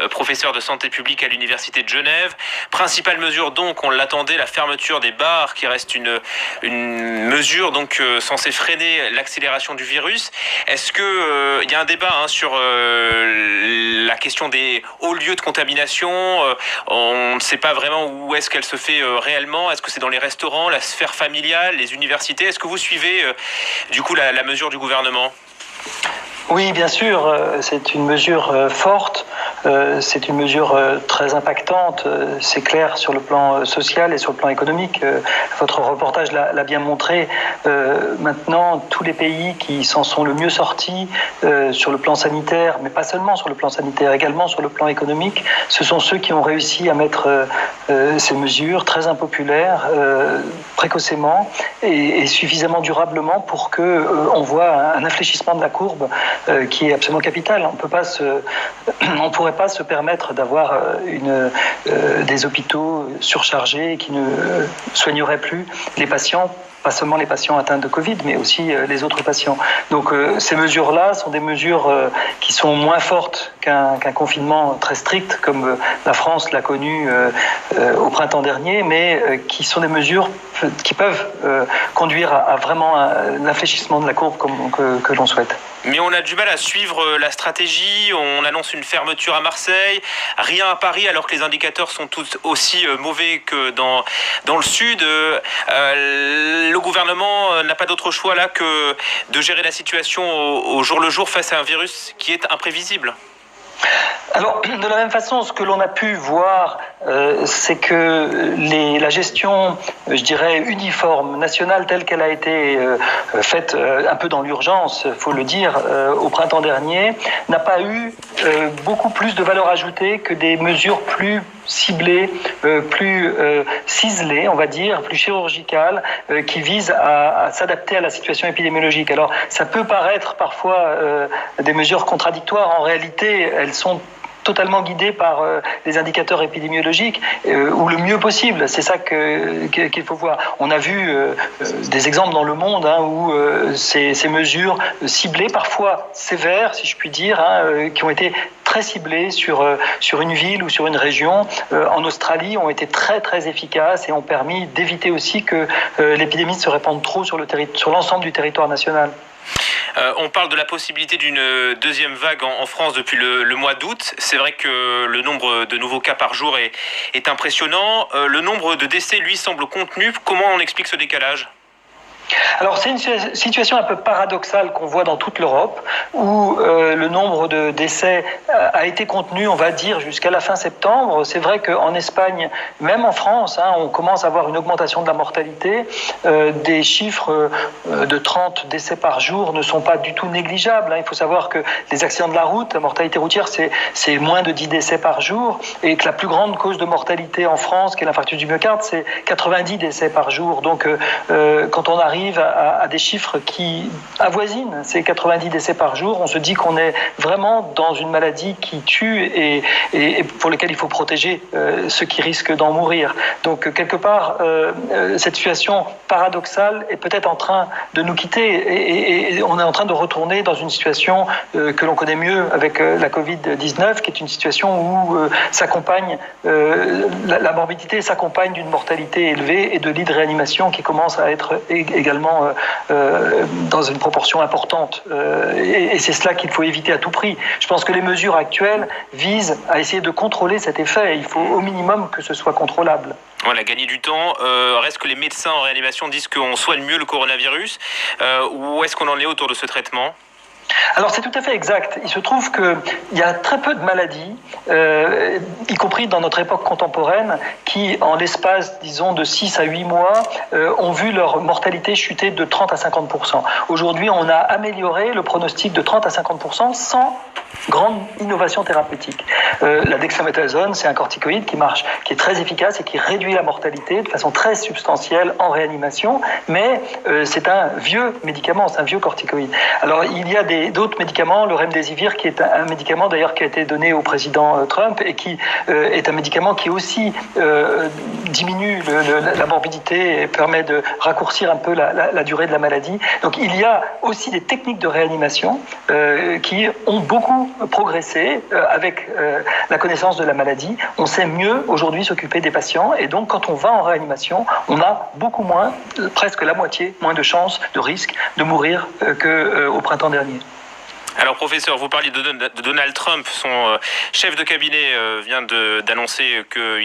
professeur de santé publique à l'Université de Genève. Principale mesure donc, on l'attendait, la fermeture des bars, qui reste une mesure donc censée freiner l'accélération du virus. Est-ce que il y a un débat sur la question des hauts lieux de contamination? On ne sait pas vraiment où est-ce qu'elle se fait réellement. Est-ce que c'est dans les restaurants, la sphère familiale, les universités? Est-ce que vous suivez du coup la mesure du gouvernement? Oui, bien sûr, c'est une mesure forte, c'est une mesure très impactante, c'est clair sur le plan social et sur le plan économique. Votre reportage l'a bien montré. Maintenant, tous les pays qui s'en sont le mieux sortis sur le plan sanitaire, mais pas seulement sur le plan sanitaire, également sur le plan économique, ce sont ceux qui ont réussi à mettre ces mesures très impopulaires précocement et suffisamment durablement pour qu'on voit un infléchissement de la courbe qui est absolument capital. On ne pourrait pas se permettre d'avoir des hôpitaux surchargés qui ne soigneraient plus les patients, pas seulement les patients atteints de Covid, mais aussi les autres patients. Donc ces mesures-là sont des mesures qui sont moins fortes qu'un confinement très strict, comme la France l'a connu au printemps dernier, mais qui sont des mesures qui peuvent conduire à vraiment l'infléchissement de la courbe que l'on souhaite. Mais on a du mal à suivre la stratégie. On annonce une fermeture à Marseille, rien à Paris, alors que les indicateurs sont tous aussi mauvais que dans le sud. Le gouvernement n'a pas d'autre choix là que de gérer la situation au jour le jour face à un virus qui est imprévisible. Alors, de la même façon, ce que l'on a pu voir, c'est que la gestion, je dirais, uniforme, nationale, telle qu'elle a été faite un peu dans l'urgence, il faut le dire, au printemps dernier, n'a pas eu beaucoup plus de valeur ajoutée que des mesures plus ciblées, plus ciselées, on va dire, plus chirurgicales, qui visent à s'adapter à la situation épidémiologique. Alors, ça peut paraître parfois des mesures contradictoires. En réalité, elles sont totalement guidées par les indicateurs épidémiologiques, ou le mieux possible. C'est ça qu'il faut voir. On a vu des exemples dans le monde où ces mesures ciblées, parfois sévères, si je puis dire, qui ont été très ciblées sur une ville ou sur une région, en Australie, ont été très très efficaces et ont permis d'éviter aussi que l'épidémie se répande trop sur l'ensemble du territoire national. On parle de la possibilité d'une deuxième vague en France depuis le mois d'août. C'est vrai que le nombre de nouveaux cas par jour est impressionnant. Le nombre de décès, lui, semble contenu. Comment on explique ce décalage ? Alors c'est une situation un peu paradoxale qu'on voit dans toute l'Europe, où le nombre de décès a été contenu, on va dire, jusqu'à la fin septembre. C'est vrai qu'en Espagne, même en France, on commence à avoir une augmentation de la mortalité. Des chiffres de 30 décès par jour ne sont pas du tout négligeables. Il faut savoir que les accidents de la route, la mortalité routière, c'est moins de 10 décès par jour, et que la plus grande cause de mortalité en France, qui est l'infarctus du myocarde, c'est 90 décès par jour. Donc quand on arrive à des chiffres qui avoisinent ces 90 décès par jour, on se dit qu'on est vraiment dans une maladie qui tue et pour laquelle il faut protéger ceux qui risquent d'en mourir. Donc quelque part, cette situation paradoxale est peut-être en train de nous quitter et on est en train de retourner dans une situation que l'on connaît mieux avec la Covid-19, qui est une situation où la morbidité s'accompagne d'une mortalité élevée et de lits de réanimation qui commencent à être également dans une proportion importante. Et c'est cela qu'il faut éviter à tout prix. Je pense que les mesures actuelles visent à essayer de contrôler cet effet. Il faut au minimum que ce soit contrôlable. Voilà, gagner du temps. Reste que les médecins en réanimation disent qu'on soigne mieux le coronavirus. Où est-ce qu'on en est autour de ce traitement ? Alors c'est tout à fait exact. Il se trouve qu'il y a très peu de maladies, y compris dans notre époque contemporaine, qui en l'espace, disons, de 6 à 8 mois, ont vu leur mortalité chuter de 30 à 50%. Aujourd'hui, on a amélioré le pronostic de 30 à 50% sans grande innovation thérapeutique. La dexaméthasone, c'est un corticoïde qui est très efficace et qui réduit la mortalité de façon très substantielle en réanimation, mais c'est un vieux médicament, c'est un vieux corticoïde. Alors il y a des d'autres médicaments, le remdesivir, qui est un médicament d'ailleurs qui a été donné au président Trump et qui est un médicament qui aussi diminue la morbidité et permet de raccourcir un peu la durée de la maladie. Donc il y a aussi des techniques de réanimation qui ont beaucoup progressé avec la connaissance de la maladie. On sait mieux aujourd'hui s'occuper des patients et donc quand on va en réanimation, on a beaucoup moins, presque la moitié, moins de chances, de risques de mourir qu'au printemps dernier. Alors professeur, vous parliez de Donald Trump, son chef de cabinet vient d'annoncer qu'il